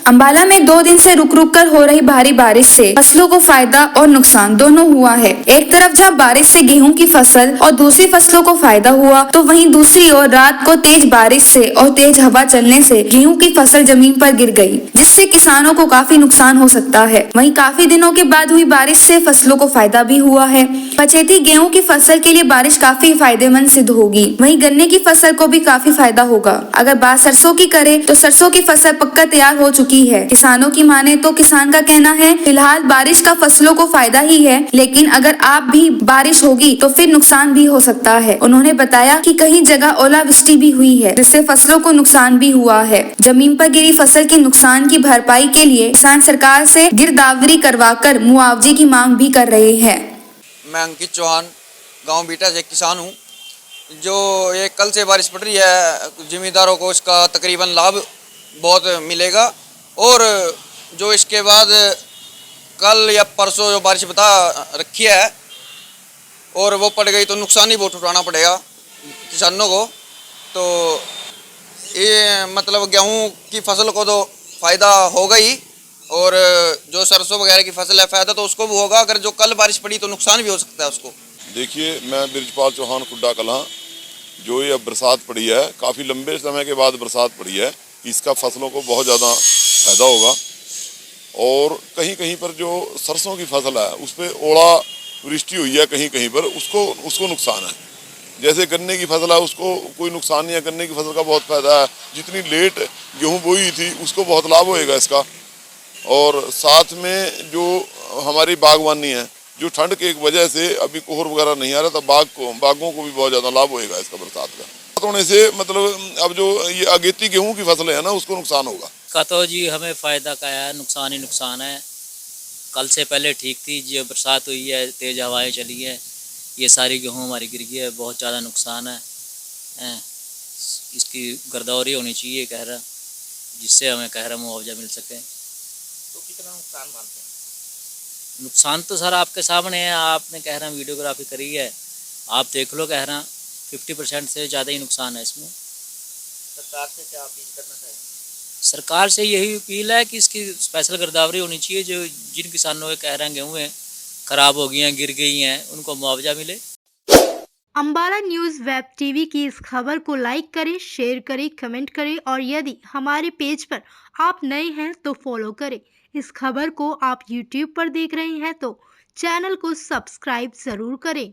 अंबाला में 2 दिन से रुक रुक कर हो रही भारी बारिश से फसलों को फायदा और नुकसान दोनों हुआ है। एक तरफ जब बारिश से गेहूं की फसल और दूसरी फसलों को फायदा हुआ, तो वहीं दूसरी ओर रात को तेज बारिश से और तेज हवा चलने से गेहूं की फसल जमीन पर गिर गई, जिससे किसानों को काफी नुकसान हो सकता है। वहीं काफी दिनों के बाद हुई बारिश से फसलों को फायदा भी हुआ है। पछेती गेहूं की फसल के लिए बारिश काफी फायदेमंद सिद्ध होगी। वहीं गन्ने की फसल को भी काफी फायदा होगा। अगर बात सरसों की करें तो सरसों की फसल पक्का तैयार हो चुकी है। किसानों की माने तो किसान का कहना है फिलहाल बारिश का फसलों को फायदा ही है, लेकिन अगर आप भी बारिश होगी तो फिर नुकसान भी हो सकता है। उन्होंने बताया कि कहीं जगह ओलावृष्टि भी हुई है, जिससे फसलों को नुकसान भी हुआ है। जमीन पर गिरी फसल के नुकसान की भरपाई के लिए किसान सरकार से गिरदावरी करवाकर मुआवजे की मांग भी कर रहे हैं। मैं अंकित चौहान गांव बीटा से किसान हूं। जो ये कल से बारिश पड़ रही है, जिम्मेदारों को इसका तकरीबन लाभ बहुत मिलेगा। और जो इसके बाद कल या परसों जो बारिश बता रखी है और वो पड़ गई तो नुकसान ही बहुत उठाना पड़ेगा किसानों को। तो ये मतलब गेहूं की फसल को तो फ़ायदा होगा ही, और जो सरसों वगैरह की फसल है फ़ायदा तो उसको भी होगा। अगर जो कल बारिश पड़ी तो नुकसान भी हो सकता है उसको। देखिए, मैं बिरजपाल चौहान खुड्डा कलां। जो ये अब बरसात पड़ी है, काफ़ी लंबे समय के बाद बरसात पड़ी है, इसका फसलों को बहुत ज़्यादा फायदा होगा। और कहीं कहीं पर जो सरसों की फसल है उस पर ओला वृष्टि हुई है, कहीं कहीं पर उसको नुकसान है। जैसे गन्ने की फसल है उसको कोई नुकसान नहीं है, गन्ने की फसल का बहुत फायदा है। जितनी लेट गेहूं बोई थी उसको बहुत लाभ होएगा इसका। और साथ में जो हमारी बागवानी है, जो ठंड के वजह से अभी कोहर वगैरह नहीं आ रहा था, बागों को भी बहुत ज़्यादा लाभ होएगा इसका बरसात का होने से। मतलब अब जो ये अगेती गेहूं की फसल है ना, उसको नुकसान होगा। का तो जी हमें फ़ायदा का है, नुकसान ही नुकसान है। कल से पहले ठीक थी, जो बरसात हुई है, तेज़ हवाएं चली है, ये सारी गेहूं हमारी गिर गई है, बहुत ज़्यादा नुकसान है। इसकी गिरदावरी होनी चाहिए कह रहा, जिससे हमें कह रहा मुआवजा मिल सके। तो कितना नुकसान मानते हैं? नुकसान तो सर आपके सामने है, आपने कह रहा वीडियोग्राफी करी है, आप देख लो। कह रहा 50% से ज़्यादा ही नुकसान है इसमें। सरकार से क्या अपील करना चाहेंगे? सरकार से यही अपील है कि इसकी स्पेशल गिरदावरी होनी चाहिए। जो जिन किसानों के कह रहे हैं गेहूँ खराब हो गई हैं, गिर गई हैं, उनको मुआवजा मिले। अंबाला न्यूज़ वेब टीवी की इस खबर को लाइक करें, शेयर करें, कमेंट करें और यदि हमारे पेज पर आप नए हैं तो फॉलो करें। इस खबर को आप यूट्यूब पर देख रहे हैं तो चैनल को सब्सक्राइब ज़रूर करें।